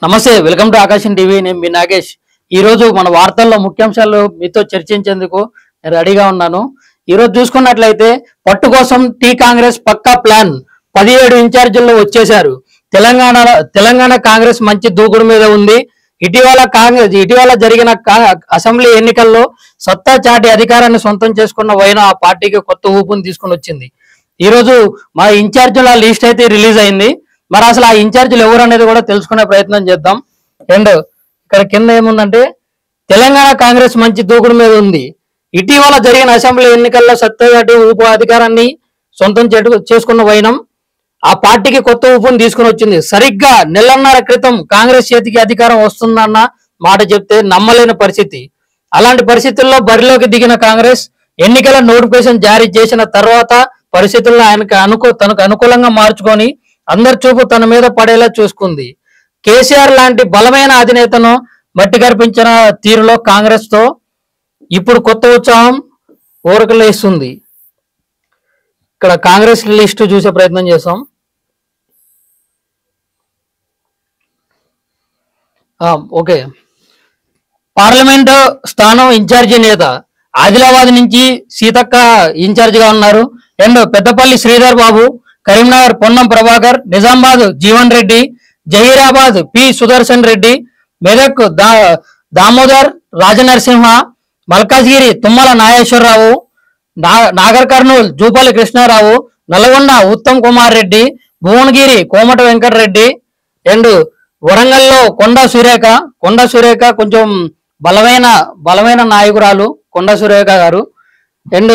నమస్తే, welcome to ఆకాశం TV. నేను మీ నాగేష్. ఈ రోజు మన వార్తల్లో ముఖ్యాంశాలు మీతో చర్చించేందుకు నేను రెడీగా ఉన్నాను. ఈ రోజు చూసుకున్నట్లయితే పట్టు కోసం టీ కాంగ్రెస్ పక్కా ప్లాన్ 17 ఇన్ఛార్జీల్లో వచ్చేశారు. తెలంగాణ కాంగ్రెస్ మంచి దూకుడు మీద ఉంది. ఇటీవల జరిగిన అసెంబ్లీ ఎన్నికల్లో సత్తా చాటి అధికారాన్ని సొంతం చేసుకున్న వైనం ఆ పార్టీకి కొత్త ఊపుని తీసుకుని వచ్చింది. ఈ రోజు మా ఇన్ఛార్జీల లిస్ట్ అయితే రిలీజ్ అయింది. మరి అసలు ఆ ఇన్ఛార్జీలు ఎవరు అనేది కూడా తెలుసుకునే ప్రయత్నం చేద్దాం. అండ్ ఇక్కడ కింద ఏముందంటే తెలంగాణ కాంగ్రెస్ మంచి దూకుడు మీద ఉంది. ఇటీవల జరిగిన అసెంబ్లీ ఎన్నికల్లో సత్తాచాటి ఊపు అధికారాన్ని సొంతం చేసుకున్న వైనం ఆ పార్టీకి కొత్త ఊపుని తీసుకుని వచ్చింది. సరిగ్గా నెలన్నర క్రితం కాంగ్రెస్ చేతికి అధికారం వస్తుందన్న మాట చెప్తే నమ్మలేని పరిస్థితి. అలాంటి పరిస్థితుల్లో బరిలోకి దిగిన కాంగ్రెస్ ఎన్నికల నోటిఫికేషన్ జారీ చేసిన తర్వాత పరిస్థితులను తనకు అనుకూలంగా మార్చుకొని అందరి చూపు తన మీద పడేలా చూసుకుంది. కేసీఆర్ లాంటి బలమైన అధినేతను మట్టి కనిపించిన తీరులో కాంగ్రెస్ తో ఇప్పుడు కొత్త ఉత్సాహం ఊరకలేస్తుంది. ఇక్కడ కాంగ్రెస్ లిస్టు చూసే ప్రయత్నం చేస్తాం. ఓకే, పార్లమెంట్ స్థానం ఇన్ఛార్జి నేత ఆదిలాబాద్ నుంచి సీతక్క ఇన్ఛార్జిగా ఉన్నారు. And Peddapalli Sridhar Babu, Karimnagar Ponnam Prabhakar, Nizamabad Jeevan Reddy, Zaheerabad P Sudarshan Reddy, Medak Damodar Rajanarasimha, Malkajgiri Tummala Nageswara Rao, Nagar Kurnool Jupally Krishna Rao, Nalgonda Uttam Kumar Reddy, Bhuvanagiri Komati Venkat Reddy, and వరంగల్లో కొండా సురేఖ కొంచెం బలమైన నాయకురాలు కొండా సురేఖ గారు. అండ్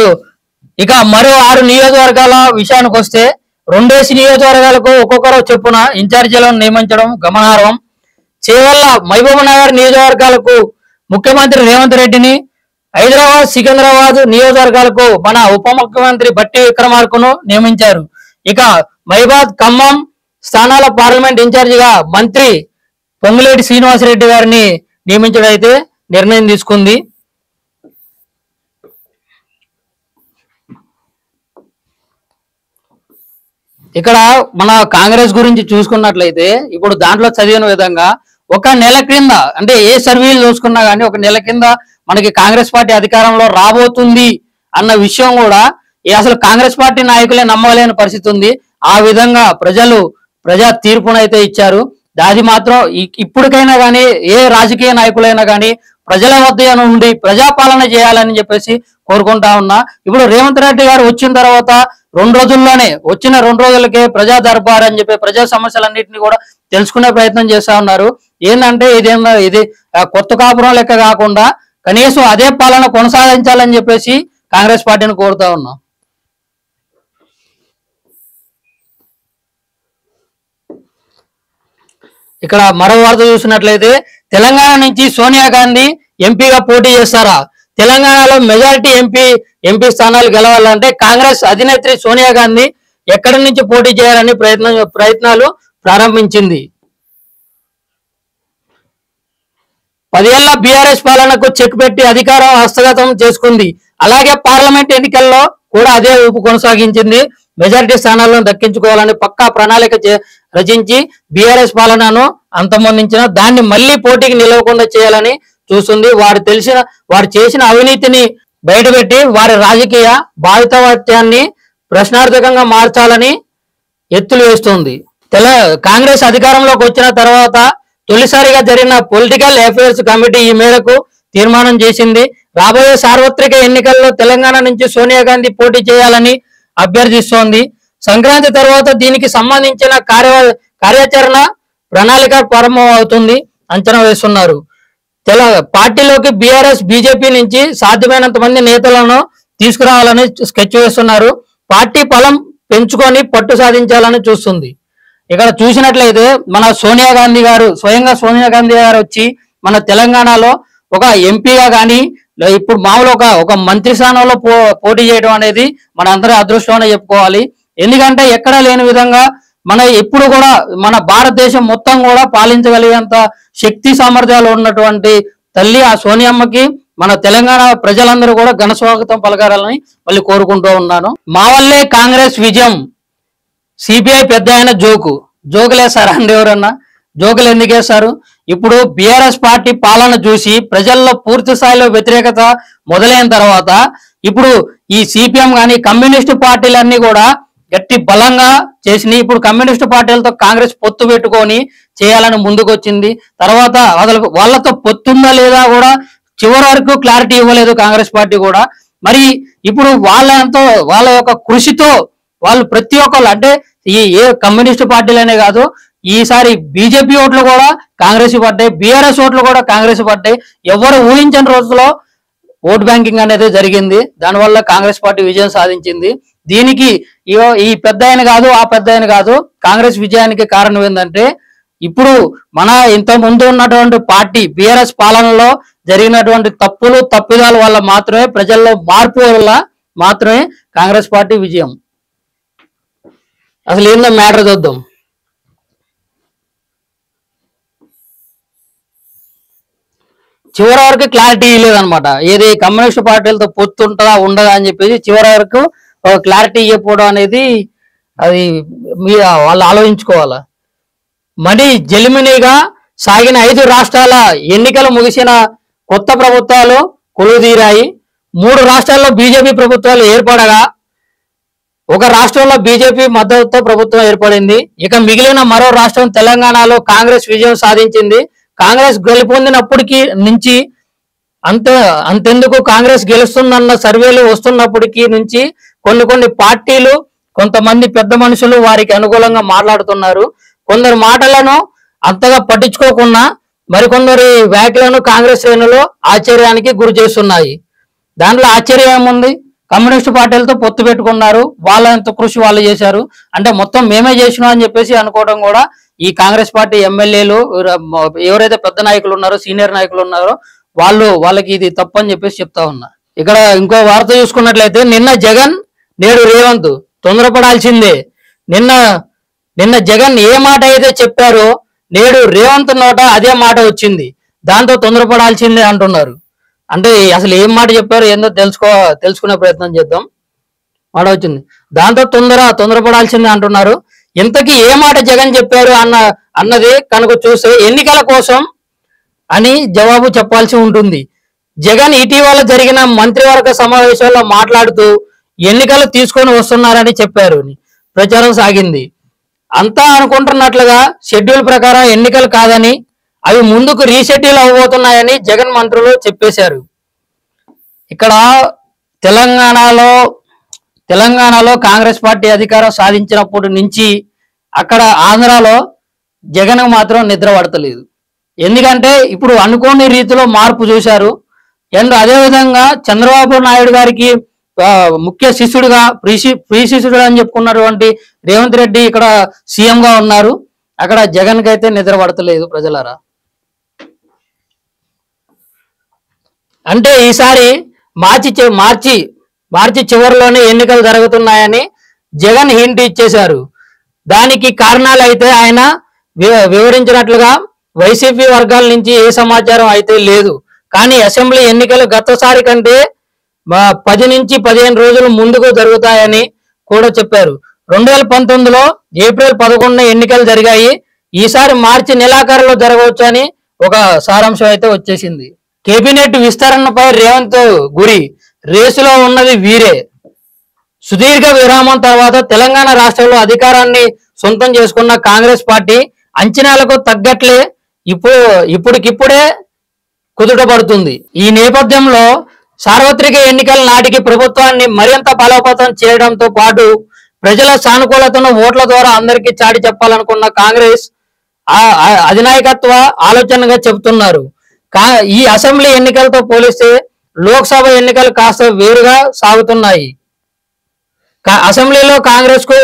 ఇక మరో 6 నియోజకవర్గాల విషయానికి వస్తే 2 నియోజకవర్గాలకు ఒక్కొక్కరు చెప్పున ఇన్ఛార్జీలను నియమించడం గమనార్హం. చేవల్ల మహబూబ్ నగర్ నియోజకవర్గాలకు ముఖ్యమంత్రి రేవంత్ రెడ్డిని, హైదరాబాద్ సికింద్రాబాద్ నియోజకవర్గాలకు మన ఉప ముఖ్యమంత్రి బట్టి విక్రమార్కను నియమించారు. ఇక మహిబాద్ ఖమ్మం స్థానాల పార్లమెంట్ ఇన్ఛార్జిగా మంత్రి పొంగులేటి శ్రీనివాసరెడ్డి గారిని నియమించడం అయితే నిర్ణయం తీసుకుంది. ఇక్కడ మన కాంగ్రెస్ గురించి చూసుకున్నట్లయితే ఇప్పుడు దాంట్లో చదివిన విధంగా ఒక నెల కింద, అంటే ఏ సర్వేలు చూసుకున్నా కానీ ఒక నెల కింద మనకి కాంగ్రెస్ పార్టీ అధికారంలో రాబోతుంది అన్న విషయం కూడా అసలు కాంగ్రెస్ పార్టీ నాయకులే నమ్మలేని పరిస్థితి ఉంది. ఆ విధంగా ప్రజా తీర్పునైతే ఇచ్చారు. అది మాత్రం ఇప్పటికైనా కానీ ఏ రాజకీయ నాయకులైనా కానీ ప్రజల వద్ద నుండి ప్రజాపాలన చేయాలని చెప్పేసి కోరుకుంటా ఉన్నా. ఇప్పుడు రేవంత్ రెడ్డి గారు వచ్చిన తర్వాత 2 రోజులకే ప్రజా దర్బార్ అని చెప్పి ప్రజా సమస్యలన్నింటినీ కూడా తెలుసుకునే ప్రయత్నం చేస్తా ఉన్నారు. ఏంటంటే ఇది కొత్త కాపురం లెక్క కాకుండా కనీసం అదే పాలన కొనసాగించాలని చెప్పేసి కాంగ్రెస్ పార్టీని కోరుతా ఉన్నాం. ఇక్కడ మరో వార్త చూసినట్లయితే తెలంగాణ నుంచి సోనియా గాంధీ ఎంపీగా పోటీ చేస్తారా? తెలంగాణలో మెజారిటీ ఎంపీ స్థానాలు గెలవాలంటే కాంగ్రెస్ అధినేత్రి సోనియా గాంధీ ఎక్కడి నుంచి పోటీ చేయాలని ప్రయత్నాలు ప్రారంభించింది. 10 ఏళ్ల బీఆర్ఎస్ పాలనకు చెక్ పెట్టి అధికారం హస్తగతం చేసుకుంది. అలాగే పార్లమెంట్ ఎన్నికల్లో కూడా అదే ఊపు కొనసాగించింది. మెజారిటీ స్థానాలను దక్కించుకోవాలని పక్కా ప్రణాళిక రచించి బీఆర్ఎస్ పాలనను అంతమొందించిన దాన్ని మళ్లీ పోటీకి నిలవకుండా చేయాలని చూస్తుంది. వారు చేసిన అవినీతిని బయటపెట్టి వారి రాజకీయ బాధితత్వాన్ని ప్రశ్నార్థకంగా మార్చాలని ఎత్తులు వేస్తుంది. కాంగ్రెస్ అధికారంలోకి వచ్చిన తర్వాత తొలిసారిగా జరిగిన పొలిటికల్ అఫైర్స్ కమిటీ ఈ మేరకు తీర్మానం చేసింది. రాబోయే సార్వత్రిక ఎన్నికల్లో తెలంగాణ నుంచి సోనియా గాంధీ పోటీ చేయాలని అభ్యర్థిస్తోంది. సంక్రాంతి తర్వాత దీనికి సంబంధించిన కార్యాచరణ ప్రణాళిక ప్రారంభం అవుతుంది అంచనా వేస్తున్నారు. పార్టీలోకి బీఆర్ఎస్ బీజేపీ నుంచి సాధ్యమైనంత మంది నేతలను తీసుకురావాలని స్కెచ్ వేస్తున్నారు. పార్టీ బలం పెంచుకొని పట్టు సాధించాలని చూస్తుంది. ఇక్కడ చూసినట్లయితే మన స్వయంగా సోనియా గాంధీ గారు వచ్చి మన తెలంగాణలో ఒక ఎంపీగా కానీ ఇప్పుడు మామూలు ఒక మంత్రి స్థానంలో పోటీ చేయడం అనేది మన అందరి అదృష్టం చెప్పుకోవాలి. ఎందుకంటే ఎక్కడా లేని విధంగా ఇప్పుడు కూడా మన భారతదేశం మొత్తం కూడా పాలించగలిగేంత శక్తి సామర్థ్యాలు ఉన్నటువంటి తల్లి ఆ సోనియమ్మకి మన తెలంగాణ ప్రజలందరూ కూడా ఘన స్వాగతం పలకాలని మళ్ళీ కోరుకుంటూ ఉన్నాను. మా వల్లే కాంగ్రెస్ విజయం, సిపిఐ పెద్ద ఆయన జోకులేసారా అండి ఎవరన్నా? జోకులు ఎందుకు వేస్తారు? ఇప్పుడు బీఆర్ఎస్ పార్టీ పాలన చూసి ప్రజల్లో పూర్తి స్థాయిలో వ్యతిరేకత మొదలైన తర్వాత ఇప్పుడు ఈ సిపిఎం కానీ కమ్యూనిస్టు పార్టీలన్నీ కూడా గట్టి బలంగా చేసినాయి. ఇప్పుడు కమ్యూనిస్టు పార్టీలతో కాంగ్రెస్ పొత్తు పెట్టుకొని చేయాలని ముందుకు వచ్చింది. తర్వాత వాళ్ళతో పొత్తుందా లేదా కూడా చివరి వరకు క్లారిటీ ఇవ్వలేదు కాంగ్రెస్ పార్టీ కూడా. మరి ఇప్పుడు వాళ్ళ యొక్క కృషితో వాళ్ళు ప్రతి ఒక్కళ్ళు అంటే ఏ కమ్యూనిస్టు పార్టీలనే కాదు, ఈసారి బీజేపీ ఓట్లు కూడా కాంగ్రెస్ పడ్డాయి, బీఆర్ఎస్ ఓట్లు కూడా కాంగ్రెస్ పడ్డాయి. ఎవరు ఊహించని రోజులో ఓట్ బ్యాంకింగ్ అనేది జరిగింది. దానివల్ల కాంగ్రెస్ పార్టీ విజయం సాధించింది. దీనికి ఈ పెద్ద ఆయన కాదు ఆ పెద్ద ఆయన కాదు, కాంగ్రెస్ విజయానికి కారణం ఏంటంటే ఇప్పుడు మన ఇంత ముందు ఉన్నటువంటి పార్టీ బీఆర్ఎస్ పాలనలో జరిగినటువంటి తప్పులు తప్పిదాల వల్ల మాత్రమే, ప్రజల్లో మార్పు వల్ల మాత్రమే కాంగ్రెస్ పార్టీ విజయం. అసలు ఏందో మ్యాటర్ చూద్దాం. చివరి వరకు క్లారిటీ లేదనమాట. ఏది కమ్యూనిస్ట్ పార్టీలతో పొత్తు ఉంటుందా ఉండదా అని చెప్పేసి చివరి వరకు క్లారిటీ ఇవ్వకపోవడం అనేది అది వాళ్ళు ఆలోచించుకోవాలా. మరి జలిమినీగా సాగిన 5 రాష్ట్రాల ఎన్నికలు ముగిసిన కొత్త ప్రభుత్వాలు కొలువుదీరాయి. 3 రాష్ట్రాల్లో బీజేపీ ప్రభుత్వాలు ఏర్పడగా ఒక రాష్ట్రంలో బీజేపీ మద్దతుతో ప్రభుత్వం ఏర్పడింది. ఇక మిగిలిన మరో రాష్ట్రం తెలంగాణలో కాంగ్రెస్ విజయం సాధించింది. కాంగ్రెస్ గెలుపొందినప్పటికీ నుంచి అంతెందుకు కాంగ్రెస్ గెలుస్తుందన్న సర్వేలు వస్తున్నప్పటికీ నుంచి కొన్ని పార్టీలు కొంతమంది పెద్ద మనుషులు వారికి అనుకూలంగా మాట్లాడుతున్నారు. కొందరు మాటలను అంతగా పట్టించుకోకుండా మరికొందరి వ్యాఖ్యలను కాంగ్రెస్ శ్రేణులు ఆశ్చర్యానికి గురి చేస్తున్నాయి. దాంట్లో ఆశ్చర్యం ఏముంది? కమ్యూనిస్టు పార్టీలతో పొత్తు పెట్టుకున్నారు, వాళ్ళంత కృషి వాళ్ళు చేశారు అంటే మొత్తం మేమే చేసినాం అని చెప్పేసి అనుకోవడం కూడా ఈ కాంగ్రెస్ పార్టీ ఎమ్మెల్యేలు ఎవరైతే పెద్ద నాయకులు ఉన్నారో సీనియర్ నాయకులు ఉన్నారో వాళ్ళకి ఇది తప్పని చెప్పేసి చెప్తా ఉన్నా. ఇక్కడ ఇంకో వార్త చూసుకున్నట్లయితే నిన్న జగన్ నేడు రేవంత్ తొందరపడాల్సిందే. నిన్న జగన్ ఏ మాట అయితే చెప్పారో నేడు రేవంత్ నోట అదే మాట వచ్చింది. దాంతో తొందరపడాల్సిందే అంటున్నారు. అంటే అసలు ఏం మాట చెప్పారో ఏందో తెలుసుకునే ప్రయత్నం చేద్దాం. మాట వచ్చింది, దాంతో తొందరపడాల్సిందే అంటున్నారు. ఇంతకీ ఏ మాట జగన్ చెప్పారు అన్నది కనుక చూస్తే ఎన్నికల కోసం అని జవాబు చెప్పాల్సి ఉంటుంది. జగన్ ఇటీవల జరిగిన మంత్రివర్గ సమావేశంలో మాట్లాడుతూ ఎన్నికలు తీసుకొని వస్తున్నారని చెప్పారు. ప్రచారం సాగింది. అంతా అనుకుంటున్నట్లుగా షెడ్యూల్ ప్రకారం ఎన్నికలు కాదని, అవి ముందుకు రీషెడ్యూల్ అవబోతున్నాయని జగన్ మంత్రులు చెప్పేశారు. ఇక్కడ తెలంగాణలో కాంగ్రెస్ పార్టీ అధికారం సాధించినప్పటి నుంచి అక్కడ ఆంధ్రాలో జగన్ మాత్రం నిద్ర పడతలేదు. ఎందుకంటే ఇప్పుడు అనుకోని రీతిలో మార్పు చూశారు. అండ్ అదేవిధంగా చంద్రబాబు నాయుడు గారికి ముఖ్య శిష్యుడుగా ప్రీ శిష్యుడు అని చెప్పుకున్నటువంటి రేవంత్ రెడ్డి ఇక్కడ సీఎం గా ఉన్నారు. అక్కడ జగన్ కి అయితే నిద్ర పడతలేదు ప్రజలారా. అంటే ఈసారి మార్చి చివరిలోనే ఎన్నికలు జరుగుతున్నాయని జగన్ హింట్ ఇచ్చేశారు. దానికి కారణాలు అయితే ఆయన వివరించినట్లుగా వైసీపీ వర్గాల నుంచి ఏ సమాచారం అయితే లేదు. కానీ అసెంబ్లీ ఎన్నికలు గతసారి కంటే 10 నుంచి 15 రోజులు ముందుకు జరుగుతాయని కూడా చెప్పారు. 2019లో ఏప్రిల్ 11న ఎన్నికలు జరిగాయి. ఈసారి మార్చి నెలాఖరులో జరగవచ్చు అని ఒక సారాంశం అయితే వచ్చేసింది. కేబినెట్ విస్తరణపై రేవంత్ గురి, రేసులో ఉన్నది వీరే. సుదీర్ఘ విరామం తర్వాత తెలంగాణ రాష్ట్రంలో అధికారాన్ని సొంతం చేసుకున్న కాంగ్రెస్ పార్టీ అంచనాలకు తగ్గట్లే ఇప్పటికిప్పుడే కుదుటపడుతుంది. ఈ నేపథ్యంలో సార్వత్రిక ఎన్నికల నాటికి ప్రభుత్వాన్ని మరింత బలోపేతం చేయడంతో పాటు ప్రజల సానుకూలతను ఓట్ల ద్వారా అందరికీ చాటి చెప్పాలనుకున్న కాంగ్రెస్ అధినాయకత్వ ఆలోచనగా చెబుతున్నారు. ఈ అసెంబ్లీ ఎన్నికలతో పోలిస్తే లోక్సభ ఎన్నికలు కాస్త వేరుగా సాగుతున్నాయి. అసెంబ్లీలో కాంగ్రెస్ కు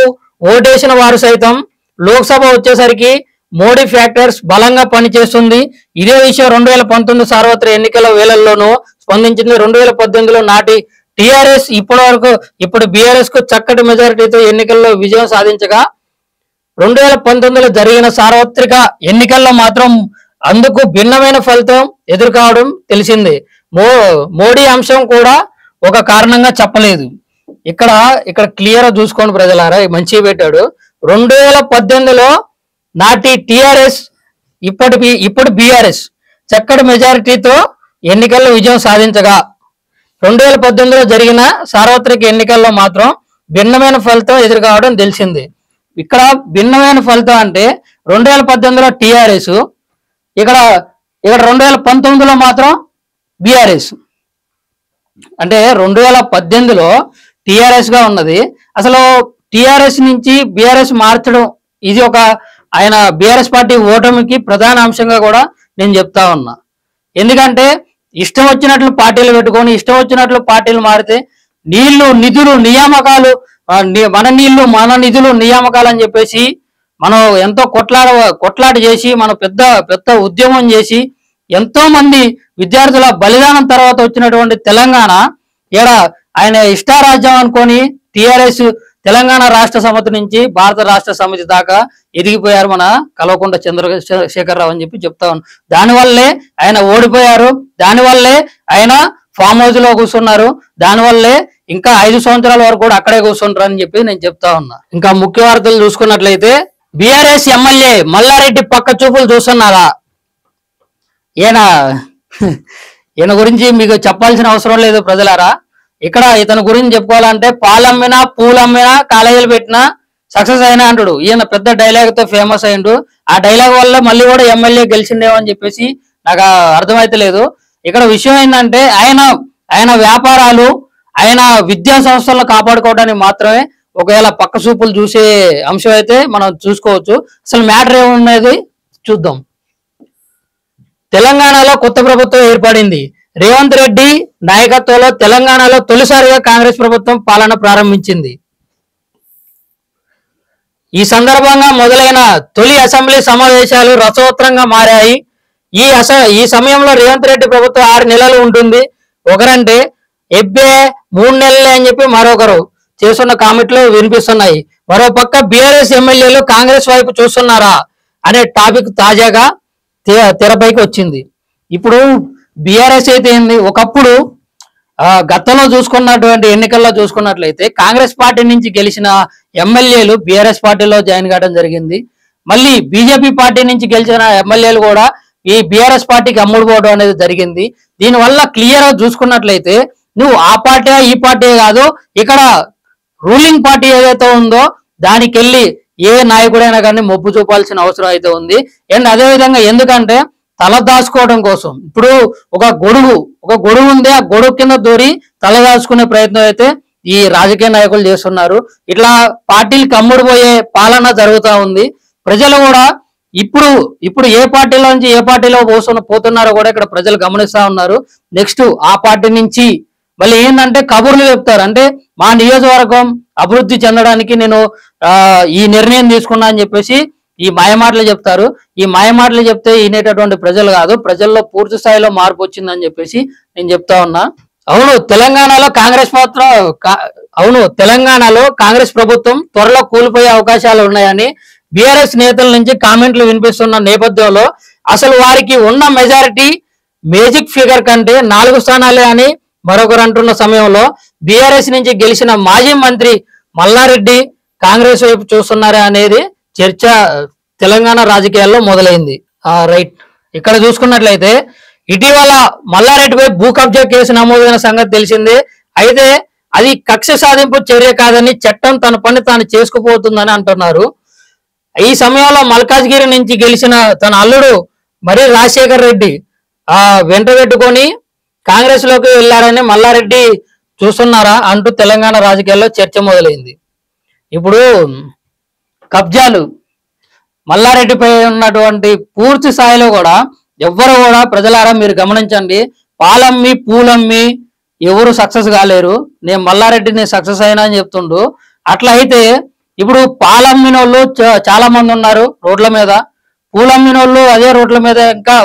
ఓటేసిన వారు సైతం లోక్సభ వచ్చేసరికి మోడీ ఫ్యాక్టర్స్ బలంగా పనిచేస్తుంది. ఇదే విషయం 2019 సార్వత్రిక ఎన్నికల వేళల్లోనూ స్పందించింది. 2018లో నాటి టిఆర్ఎస్ ఇప్పుడు బీఆర్ఎస్ కు చక్కటి మెజారిటీతో ఎన్నికల్లో విజయం సాధించగా 2019లో జరిగిన సార్వత్రిక ఎన్నికల్లో మాత్రం అందుకు భిన్నమైన ఫలితం ఎదుర్కోవడం తెలిసిందే. మోడీ అంశం కూడా ఒక కారణంగా చెప్పలేదు. ఇక్కడ క్లియర్ గా చూసుకోండి ప్రజలారా, మంచిగా పెట్టాడు. 2018లో నాటి టిఆర్ఎస్ ఇప్పుడు బీఆర్ఎస్ చక్కటి మెజారిటీతో ఎన్నికల్లో విజయం సాధించగా 2018లో జరిగిన సార్వత్రిక ఎన్నికల్లో మాత్రం భిన్నమైన ఫలితం ఎదురుకావడం తెలిసింది. ఇక్కడ భిన్నమైన ఫలితం అంటే 2018లో టిఆర్ఎస్, ఇక్కడ 2019లో మాత్రం బీఆర్ఎస్. అంటే 2018లో టిఆర్ఎస్ గా ఉన్నది. అసలు టిఆర్ఎస్ నుంచి బీఆర్ఎస్ మార్చడం ఇది ఒక ఆయన బీఆర్ఎస్ పార్టీ ఓటమికి ప్రధాన అంశంగా కూడా నేను చెప్తా ఉన్నా. ఎందుకంటే ఇష్టం వచ్చినట్లు పార్టీలు పెట్టుకొని ఇష్టం వచ్చినట్లు పార్టీలు మారితే నిధులు నియామకాలు మన నిధులు నియామకాలు అని చెప్పేసి మనం ఎంతో కొట్లాట చేసి మనం పెద్ద ఉద్యమం చేసి ఎంతో మంది విద్యార్థుల బలిదానం తర్వాత వచ్చినటువంటి తెలంగాణ ఆయన ఇష్టారాజ్యం అనుకొని టిఆర్ఎస్ తెలంగాణ రాష్ట్ర సమితి నుంచి భారత రాష్ట్ర సమితి దాకా ఎదిగిపోయారు మన కల్వకుంట్ల చంద్రశేఖరరావు అని చెప్పి చెప్తా ఉన్నాను. దానివల్లే ఆయన ఓడిపోయారు, దానివల్లే ఆయన ఫామ్ హౌస్ లో కూర్చున్నారు, దానివల్లే ఇంకా 5 సంవత్సరాల వరకు కూడా అక్కడే కూర్చుంటారు అని చెప్పి నేను చెప్తా ఉన్నా. ఇంకా ముఖ్య వార్తలు చూసుకున్నట్లయితే బీఆర్ఎస్ ఎమ్మెల్యే మల్లారెడ్డి పక్క చూపులు చూస్తున్నారా? ఈయన గురించి మీకు చెప్పాల్సిన అవసరం లేదు ప్రజలారా. ఇక్కడ ఇతని గురించి చెప్పుకోవాలంటే పాలమ్మినా పూలమ్మినా కాలేజీలు పెట్టినా సక్సెస్ అయినా అంటాడు. ఈయన పెద్ద డైలాగ్ తో ఫేమస్ అయ్యిండు. ఆ డైలాగ్ వల్ల మళ్ళీ కూడా ఎమ్మెల్యే గెలిచిండేమో అని చెప్పేసి నాకు అర్థమైతే లేదు. ఇక్కడ విషయం ఏంటంటే ఆయన వ్యాపారాలు ఆయన విద్యా సంస్థలను కాపాడుకోవడానికి మాత్రమే ఒకవేళ పక్క చూపులు చూసే అంశం అయితే మనం చూసుకోవచ్చు. అసలు మ్యాటర్ ఏమున్నది చూద్దాం. తెలంగాణలో కొత్త ప్రభుత్వం ఏర్పడింది. రేవంత్ రెడ్డి నాయకత్వంలో తెలంగాణలో తొలిసారిగా కాంగ్రెస్ ప్రభుత్వం పాలన ప్రారంభించింది. ఈ సందర్భంగా మొదలైన తొలి అసెంబ్లీ సమావేశాలు రసవత్రంగా మారాయి. ఈ సమయంలో రేవంత్ రెడ్డి ప్రభుత్వం 6 నెలలు ఉంటుంది. ఒకరంటే ఎబ్బే 3 నెలలే అని చెప్పి మరొకరు చేస్తున్న కామెంట్లు వినిపిస్తున్నాయి. మరో పక్క బీఆర్ఎస్ ఎమ్మెల్యేలు కాంగ్రెస్ వైపు చూస్తున్నారా అనే టాపిక్ తాజాగా తెరపైకి వచ్చింది. ఇప్పుడు బీఆర్ఎస్ అయితే ఏంది, ఒకప్పుడు గతంలో చూసుకున్నటువంటి ఎన్నికల్లో చూసుకున్నట్లయితే కాంగ్రెస్ పార్టీ నుంచి గెలిచిన ఎమ్మెల్యేలు బీఆర్ఎస్ పార్టీలో జాయిన్ కావడం జరిగింది. మళ్ళీ బీజేపీ పార్టీ నుంచి గెలిచిన ఎమ్మెల్యేలు కూడా ఈ బీఆర్ఎస్ పార్టీకి అమ్ముడుపోవడం అనేది జరిగింది. దీనివల్ల క్లియర్ గా చూసుకున్నట్లయితే నువ్వు ఆ పార్టీ ఈ పార్టీ కాదు, ఇక్కడ రూలింగ్ పార్టీ ఏదైతే ఉందో దానికి వెళ్ళి ఏ నాయకుడైనా కానీ మొబ్బు చూపాల్సిన అవసరం అయితే ఉంది. అండ్ అదేవిధంగా ఎందుకంటే తల దాచుకోవడం కోసం ఇప్పుడు ఒక గొడుగు ఉంది, ఆ గొడుగు కింద దూరి తల దాచుకునే ప్రయత్నం అయితే ఈ రాజకీయ నాయకులు చేస్తున్నారు. ఇట్లా పార్టీలకు అమ్ముడుపోయే పాలన జరుగుతూ ఉంది. ప్రజలు కూడా ఇప్పుడు ఏ పార్టీలో నుంచి ఏ పార్టీలో పోతున్నారో కూడా ఇక్కడ ప్రజలు గమనిస్తా ఉన్నారు. నెక్స్ట్ ఆ పార్టీ నుంచి మళ్ళీ ఏంటంటే కబుర్లు చెప్తారు. అంటే మా నియోజకవర్గం అభివృద్ధి చెందడానికి నేను ఈ నిర్ణయం తీసుకున్నా అని చెప్పేసి ఈ మాయమాటలు చెప్తారు. ఈ మాయమాటలు చెప్తే వినేటటువంటి ప్రజలు కాదు, ప్రజల్లో పూర్తి స్థాయిలో మార్పు వచ్చిందని చెప్పేసి నేను చెప్తా ఉన్నా. తెలంగాణలో కాంగ్రెస్ ప్రభుత్వం త్వరలో కూలిపోయే అవకాశాలు ఉన్నాయని బీఆర్ఎస్ నేతల నుంచి కామెంట్లు వినిపిస్తున్న నేపథ్యంలో అసలు వారికి ఉన్న మెజారిటీ మేజిక్ ఫిగర్ కంటే 4 స్థానాలే అని మరొకరు అంటున్న సమయంలో బీఆర్ఎస్ నుంచి గెలిచిన మాజీ మంత్రి మల్లారెడ్డి కాంగ్రెస్ వైపు చూస్తున్నారా అనేది చర్చ తెలంగాణ రాజకీయాల్లో మొదలైంది. రైట్, ఇక్కడ చూసుకున్నట్లయితే ఇటీవల మల్లారెడ్డిపై భూ కబ్జా కేసు నమోదైన సంగతి తెలిసిందే. అయితే అది కక్ష సాధింపు చర్య కాదని చట్టం తన పని తాను చేసుకుపోతుందని అంటున్నారు. ఈ సమయంలో మల్కాజ్గిరి నుంచి గెలిచిన తన అల్లుడు మరి రాజశేఖర్ రెడ్డి వెంట పెట్టుకొని కాంగ్రెస్ లోకి వెళ్లారని మల్లారెడ్డి చూస్తున్నారా అంటూ తెలంగాణ రాజకీయాల్లో చర్చ మొదలైంది. ఇప్పుడు కబ్జాలు మల్లారెడ్డిపై ఉన్నటువంటి పూర్తి స్థాయిలో కూడా ఎవ్వరు కూడా ప్రజలారా మీరు గమనించండి, పాలమ్మి పూలమ్మి ఎవరు సక్సెస్ కాలేరు. నేను మల్లారెడ్డిని సక్సెస్ అయినా అని చెప్తుండు. అట్లా అయితే ఇప్పుడు పాలమ్మిన వాళ్ళు చాలా మంది ఉన్నారు రోడ్ల మీద, పూలమ్మిన వాళ్ళు అదే రోడ్ల మీద ఇంకా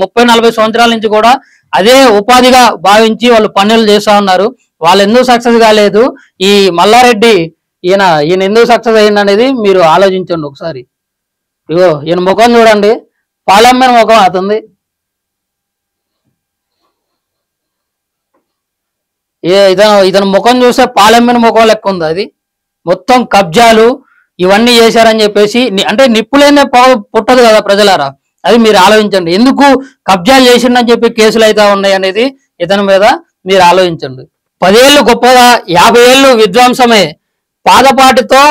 30-40 సంవత్సరాల నుంచి కూడా అదే ఉపాధిగా భావించి వాళ్ళు పనులు చేస్తా ఉన్నారు. వాళ్ళు ఎందుకు సక్సెస్ కాలేదు, ఈ మల్లారెడ్డి ఈయన ఎందుకు సక్సెస్ అయ్యింది అనేది మీరు ఆలోచించండి ఒకసారి. ఇగో ఈయన ముఖం చూడండి, పాలమ్మిన ముఖం అవుతుంది. ఇతను ముఖం చూస్తే పాలమ్మిన ముఖం లెక్క ఉంది. అది మొత్తం కబ్జాలు, ఇవన్నీ చేశారని చెప్పేసి అంటే నిప్పులేనే పుట్టదు కదా ప్రజలారా, అది మీరు ఆలోచించండి. ఎందుకు కబ్జాలు చేసిండని చెప్పి కేసులు అయితే ఉన్నాయి అనేది ఇతని మీద మీరు ఆలోచించండి. 10 ఏళ్ళు గొప్పగా 50 ఏళ్ళు విధ్వంసమే, పాదపాటితో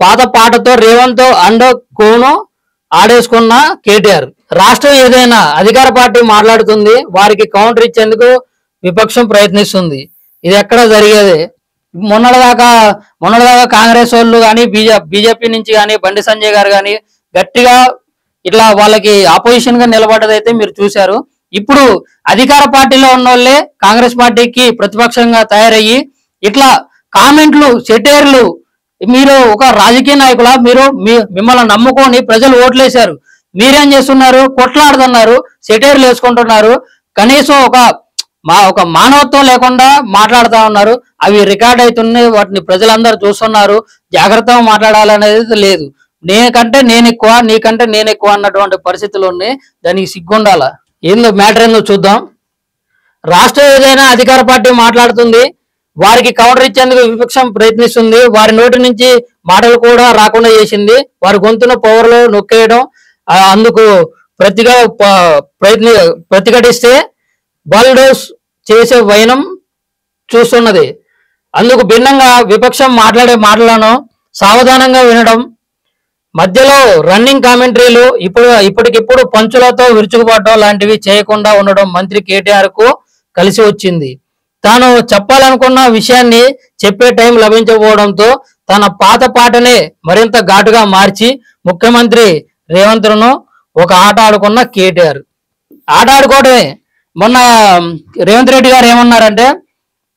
పాటతో రేవంత్ అండ్ కోను ఆడేసుకున్న కేటీఆర్. రాష్ట్రం ఏదైనా అధికార పార్టీ మాట్లాడుతుంది, వారికి కౌంటర్ ఇచ్చేందుకు విపక్షం ప్రయత్నిస్తుంది. ఇది ఎక్కడ జరిగేది. మొన్నటిదాకా కాంగ్రెస్ వాళ్ళు కానీ బీజేపీ నుంచి కానీ బండి సంజయ్ గారు కానీ గట్టిగా ఇట్లా వాళ్ళకి ఆపోజిషన్ గా నిలబడ్డదైతే మీరు చూశారు. ఇప్పుడు అధికార పార్టీలో ఉన్న వాళ్ళే కాంగ్రెస్ పార్టీకి ప్రతిపక్షంగా తయారయ్యి ఇట్లా కామెంట్లు, సెటైర్లు. మీరు ఒక రాజకీయ నాయకుల, మిమ్మల్ని నమ్ముకొని ప్రజలు ఓట్లేశారు, మీరేం చేస్తున్నారు? కొట్లాడుతున్నారు, సెటైర్లు వేసుకుంటున్నారు, కనీసం ఒక మానవత్వం లేకుండా మాట్లాడుతూ ఉన్నారు. అవి రికార్డ్ అవుతున్నాయి, వాటిని ప్రజలందరూ చూస్తున్నారు. జాగ్రత్తగా మాట్లాడాలనేది లేదు. నేకంటే నేను ఎక్కువ, నీకంటే నేను ఎక్కువ అన్నటువంటి పరిస్థితులు ఉన్నాయి. దానికి సిగ్గుండాల. ఏందో మ్యాటర్ ఏందో చూద్దాం. రాష్ట్రం ఏదైనా అధికార పార్టీ మాట్లాడుతుంది, వారికి కౌంటర్ ఇచ్చేందుకు విపక్షం ప్రయత్నిస్తుంది. వారి నోటి నుంచి మాటలు కూడా రాకుండా చేసింది. వారి గొంతున పవర్లో నొక్కేయడం, అందుకు ప్రతిఘటిస్తే బల్డోస్ చేసే వైనం చూస్తున్నది. అందుకు భిన్నంగా విపక్షం మాట్లాడే మాటలను సావధానంగా వినడం, మధ్యలో రన్నింగ్ కామెంటరీలు, ఇప్పటికిప్పుడు పంచులతో విరుచుకుపడడం లాంటివి చేయకుండా ఉండడం మంత్రి కేటీఆర్ కు కలిసి వచ్చింది. తాను చెప్పాలనుకున్న విషయాన్ని చెప్పే టైం లభించకపోవడంతో తన పాత పాటనే మరింత ఘాటుగా మార్చి ముఖ్యమంత్రి రేవంత్ను ఒక ఆట ఆడుకున్న కేటీఆర్. ఆట ఆడుకోవడమే. మొన్న రేవంత్ రెడ్డి గారు ఏమన్నారంటే,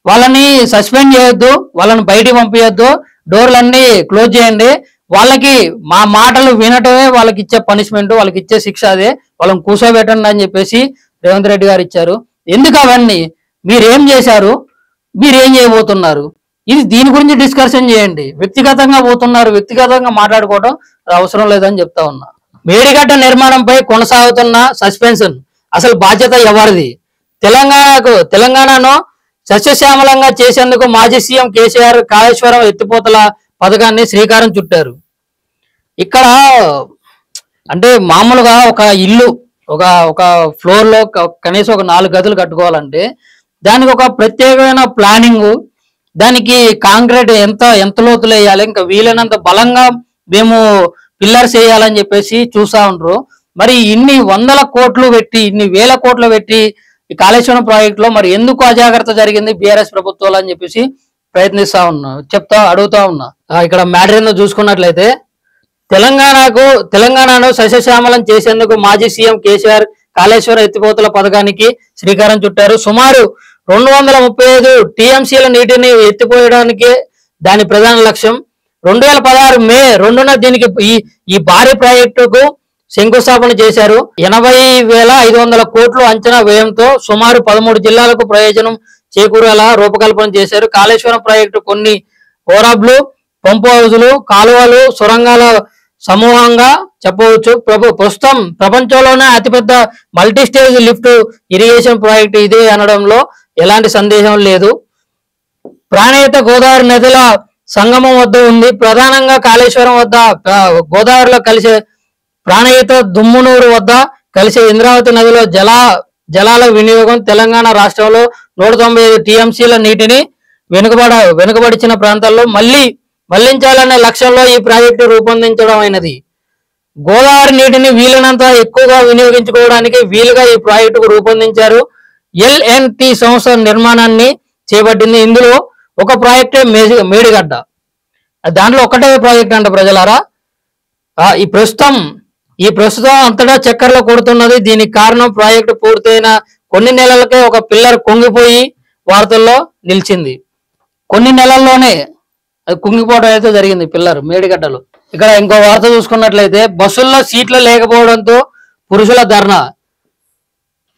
వాళ్ళని సస్పెండ్ చేయొద్దు, వాళ్ళని బయటికి పంపించొద్దు, డోర్లన్నీ క్లోజ్ చేయండి, వాళ్ళకి మా మాటలు వినటమే వాళ్ళకి ఇచ్చే పనిష్మెంట్, వాళ్ళకి ఇచ్చే శిక్ష అదే, వాళ్ళని కూర్చోబెట్టండి అని చెప్పేసి రేవంత్ రెడ్డి గారు ఇచ్చారు. ఎందుకు అవన్నీ? మీరేం చేశారు, మీరేం చేయబోతున్నారు, దీని గురించి డిస్కషన్ చేయండి. వ్యక్తిగతంగా పోతున్నారు, వ్యక్తిగతంగా మాట్లాడుకోవడం అవసరం లేదని చెప్తా ఉన్నా. మేడిగడ్డ నిర్మాణంపై కొనసాగుతున్న సస్పెన్షన్, అసలు బాధ్యత ఎవరిది? తెలంగాణను సస్యశ్యామలంగా చేసేందుకు మాజీ సీఎం కేసీఆర్ కాళేశ్వరం ఎత్తిపోతల పథకాన్ని శ్రీకారం చుట్టారు. ఇక్కడ అంటే మామూలుగా ఒక ఇల్లు ఒక ఫ్లోర్ లో కనీసం ఒక 4 గదులు కట్టుకోవాలంటే దానికి ఒక ప్రత్యేకమైన ప్లానింగ్, దానికి కాంక్రీట్ ఎంత లోతులు వేయాలి, ఇంకా వీలైనంత బలంగా మేము పిల్లర్స్ వేయాలని చెప్పేసి చూస్తా ఉంటారు. మరి ఇన్ని 100 కోట్లు పెట్టి, ఇన్ని 1000 కోట్లు పెట్టి ఈ కాళేశ్వరం ప్రాజెక్ట్ లో మరి ఎందుకు అజాగ్రత్త జరిగింది బీఆర్ఎస్ ప్రభుత్వాలు అని చెప్పేసి అడుగుతా ఉన్నా. ఇక్కడ మ్యాటర్ ఏందో చూసుకున్నట్లయితే, తెలంగాణను సస్యశ్యామలం చేసేందుకు మాజీ సీఎం కేసీఆర్ కాళేశ్వరం ఎత్తిపోతల పథకానికి శ్రీకారం చుట్టారు. సుమారు 235 టీఎంసీల నీటిని ఎత్తిపోయడానికి దాని ప్రధాన లక్ష్యం. 2016 మే 2న దీనికి ఈ భారీ ప్రాజెక్టుకు శంకుస్థాపన చేశారు. 80,500 కోట్లు అంచనా వ్యయంతో సుమారు 13 జిల్లాలకు ప్రయోజనం చేకూరేలా రూపకల్పన చేశారు. కాళేశ్వరం ప్రాజెక్టు కొన్ని ఓరాబ్లు, పంపు హౌజులు, కాలువలు, సొరంగాల సమూహంగా చెప్పవచ్చు. ప్రస్తుతం ప్రపంచంలోనే అతిపెద్ద multi stage lift irrigation project ఇదే అనడంలో ఎలాంటి సందేహం లేదు. ప్రాణహిత గోదావరి నదుల సంగమం వద్ద ఉంది. ప్రధానంగా కాళేశ్వరం వద్ద గోదావరిలో కలిసే ప్రాణహిత దుమ్మునూరు వద్ద కలిసే ఇంద్రావతి నదిలో జలాల వినియోగం తెలంగాణ రాష్ట్రంలో 195 టీఎంసీల నీటిని వెనుకబడిచిన ప్రాంతాల్లో మళ్లించాలనే లక్ష్యంలో ఈ ప్రాజెక్టు రూపొందించడం అయినది. గోదావరి నీటిని వీలైనంత ఎక్కువగా వినియోగించుకోవడానికి వీలుగా ఈ ప్రాజెక్టుకు రూపొందించారు. LNT సంస్థ నిర్మాణాన్ని చేపట్టింది. ఇందులో ఒక ప్రాజెక్టే మేడిగడ్డ. దాంట్లో ఒకటే ప్రాజెక్ట్ అంట ప్రజలారా. ఈ ప్రస్తుతం అంతటా చక్కర్లు కొడుతున్నది. దీనికి కారణం ప్రాజెక్టు పూర్తయిన కొన్ని నెలలకే ఒక పిల్లర్ కుంగిపోయి వార్తల్లో నిలిచింది. కొన్ని నెలల్లోనే అది కుంగిపోవడం అయితే జరిగింది పిల్లర్ మేడిగడ్డలో. ఇక్కడ ఇంకో వార్త చూసుకున్నట్లయితే, బస్సుల్లో సీట్లు లేకపోవడంతో పురుషుల ధర్నా.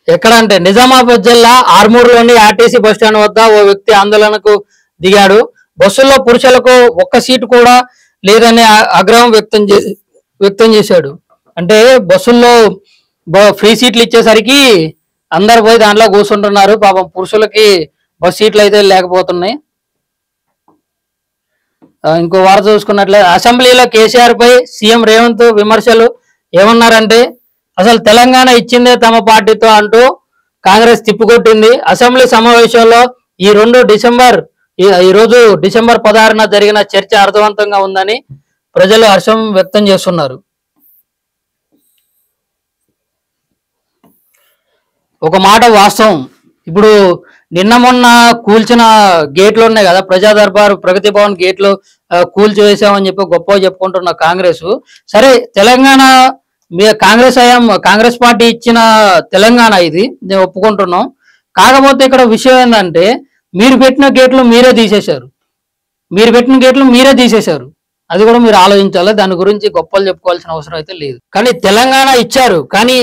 ఎక్కడంటే నిజామాబాద్ జిల్లా ఆర్మూర్లోని ఆర్టీసీ బస్టాండ్ వద్ద ఓ వ్యక్తి ఆందోళనకు దిగాడు. బస్సుల్లో పురుషులకు ఒక్క సీటు కూడా లేదని ఆగ్రహం వ్యక్తం చేశాడు. అంటే బస్సుల్లో ఫ్రీ సీట్లు ఇచ్చేసరికి అందరు పోయి దాంట్లో కూర్చుంటున్నారు. పాపం పురుషులకి బస్ సీట్లు అయితే లేకపోతున్నాయి. ఇంకో వార్త చూసుకున్నట్లయితే అసెంబ్లీలో కేసీఆర్ పై సీఎం రేవంత్ విమర్శలు ఏమన్నారంటే అసలు తెలంగాణ ఇచ్చిందే తమ పార్టీతో అంటూ కాంగ్రెస్ తిప్పికొట్టింది. అసెంబ్లీ సమావేశంలో ఈ రోజు డిసెంబర్ 16న జరిగిన చర్చ అర్థవంతంగా ఉందని ప్రజలు హర్షం వ్యక్తం చేస్తున్నారు. ఒక మాట వాస్తవం, ఇప్పుడు నిన్న మొన్న కూల్చిన గేట్లు ఉన్నాయి కదా, ప్రజా దర్బార్ ప్రగతి భవన్ గేట్లు కూల్చివేసామని చెప్పి గొప్ప చెప్పుకుంటున్న కాంగ్రెస్, సరే తెలంగాణ కాంగ్రెస్ పార్టీ ఇచ్చిన తెలంగాణ ఇది నేను ఒప్పుకుంటున్నాం. కాకపోతే ఇక్కడ విషయం ఏంటంటే మీరు పెట్టిన గేట్లు మీరే తీసేశారు. అది కూడా మీరు ఆలోచించాలి. దాని గురించి గొప్పలు చెప్పుకోవాల్సిన అవసరం అయితే లేదు. కానీ తెలంగాణ ఇచ్చారు, కానీ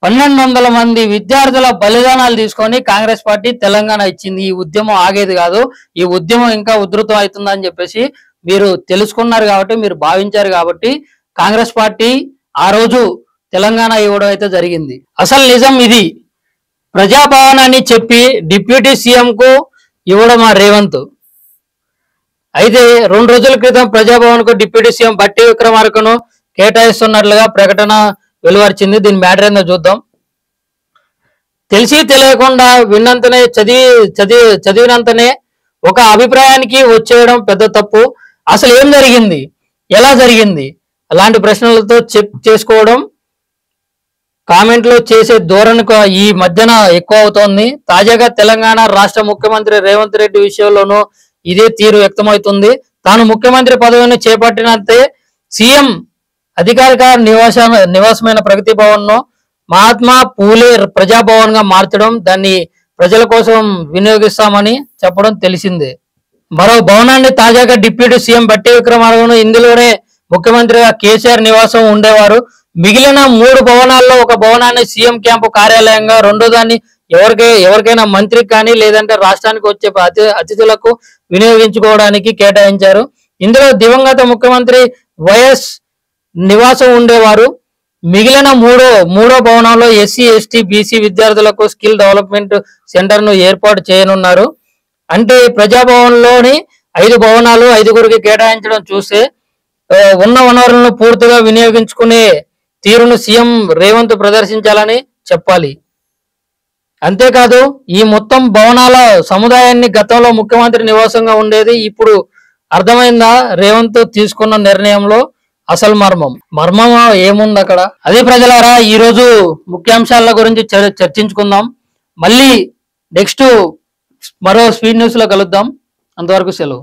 1200 మంది విద్యార్థుల బలిదానాలు తీసుకొని కాంగ్రెస్ పార్టీ తెలంగాణ ఇచ్చింది. ఈ ఉద్యమం ఆగేది కాదు, ఈ ఉద్యమం ఇంకా ఉధృతం అవుతుందని చెప్పేసి మీరు తెలుసుకున్నారు కాబట్టి, మీరు భావించారు కాబట్టి కాంగ్రెస్ పార్టీ ఆ రోజు తెలంగాణ ఇవ్వడం అయితే జరిగింది. అసలు నిజం ఇది. ప్రజాభవన్ అని చెప్పి డిప్యూటీ సీఎం కు ఇవ్వడం ఆ రేవంత్. అయితే 2 రోజుల క్రితం ప్రజాభవన్ కు డిప్యూటీ సీఎం బట్టి విక్రమార్కను కేటాయిస్తున్నట్లుగా ప్రకటన వెలువరిచింది. దీని మ్యాటర్ ఏందో చూద్దాం. తెలిసి తెలియకుండా విన్నంతనే చదివినంతనే ఒక అభిప్రాయానికి వచ్చేయడం పెద్ద తప్పు. అసలు ఏం జరిగింది, ఎలా జరిగింది, అలాంటి ప్రశ్నలతో చెక్ చేసుకోవడం కామెంట్లు చేసే ధోరణి ఈ మధ్యన ఎక్కువ అవుతోంది. తాజాగా తెలంగాణ రాష్ట్ర ముఖ్యమంత్రి రేవంత్ రెడ్డి విషయంలోనూ ఇదే తీరు వ్యక్తమవుతుంది. తాను ముఖ్యమంత్రి పదవిని చేపట్టినంతే సీఎం అధికారిక నివాసమైన ప్రగతి భవన్ ను మహాత్మా పూలే ప్రజాభవన్ గా మార్చడం, దాన్ని ప్రజల కోసం వినియోగిస్తామని చెప్పడం తెలిసిందే. మరో భవనాన్ని తాజాగా డిప్యూటీ సీఎం బట్టి విక్రమార్కను ఇందులోనే ముఖ్యమంత్రిగా కేసీఆర్ నివాసం ఉండేవారు. మిగిలిన 3 భవనాల్లో ఒక భవనాన్ని సీఎం క్యాంపు కార్యాలయంగా, రెండో దాన్ని ఎవరికైనా మంత్రికి కానీ లేదంటే రాష్ట్రానికి వచ్చే అతిథులకు వినియోగించుకోవడానికి కేటాయించారు. ఇందులో దివంగత ముఖ్యమంత్రి వైఎస్ నివాసం ఉండేవారు. మిగిలిన మూడో భవనంలో ఎస్సీ ఎస్టీ బీసీ విద్యార్థులకు స్కిల్ డెవలప్మెంట్ సెంటర్ ను ఏర్పాటు చేయనున్నారు. అంటే ప్రజాభవన్లోని 5 భవనాలు 5గురికి కేటాయించడం చూస్తే ఉన్న వనరులను పూర్తిగా వినియోగించుకునే తీరును సీఎం రేవంత్ ప్రదర్శించాలని చెప్పాలి. అంతేకాదు ఈ మొత్తం భవనాల సముదాయాన్ని గతంలో ముఖ్యమంత్రి నివాసంగా ఉండేది. ఇప్పుడు అర్థమైందా రేవంత్ తీసుకున్న నిర్ణయంలో అసలు మర్మం ఏముంది అక్కడ? అదే ప్రజలారా, ఈ రోజు ముఖ్యాంశాల గురించి చర్చించుకుందాం. మళ్ళీ నెక్స్ట్ మరో స్పీడ్ న్యూస్ లో కలుద్దాం. అంతవరకు సెలవు.